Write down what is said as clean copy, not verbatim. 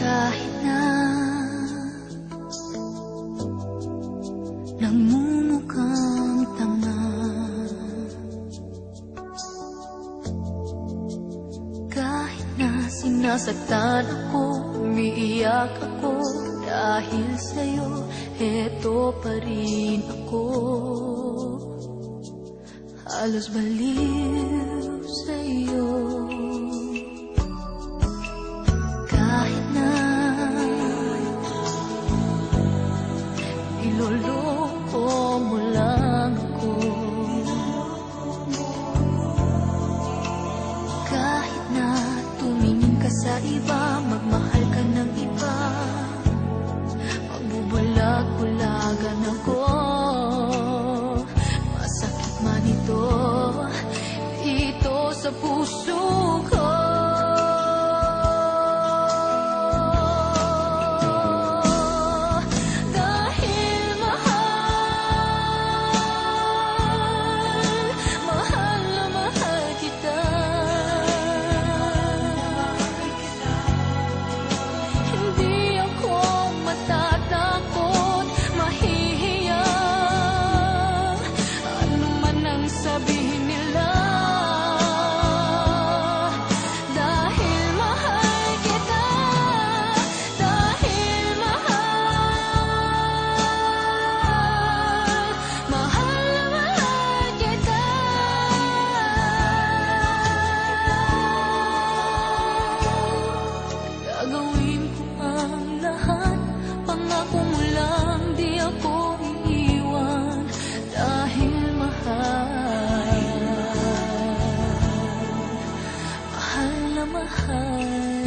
Kahit na nagmumukhang tanga, kahit na sinasaktan ako, umiiyak ako, dahil sa'yo, eto pa rin ako. Halos baliw sa'yo. Kahit na niloloko mo lang ako, kahit na tumingin ka sa iba, magmahal ka ng iba, magbubulag-bulagan ako. Masakit man ito, dito sa puso ko. Gagawin ko ang lahat, pangako mo lang di ako iiwan, dahil mahal, mahal na mahal.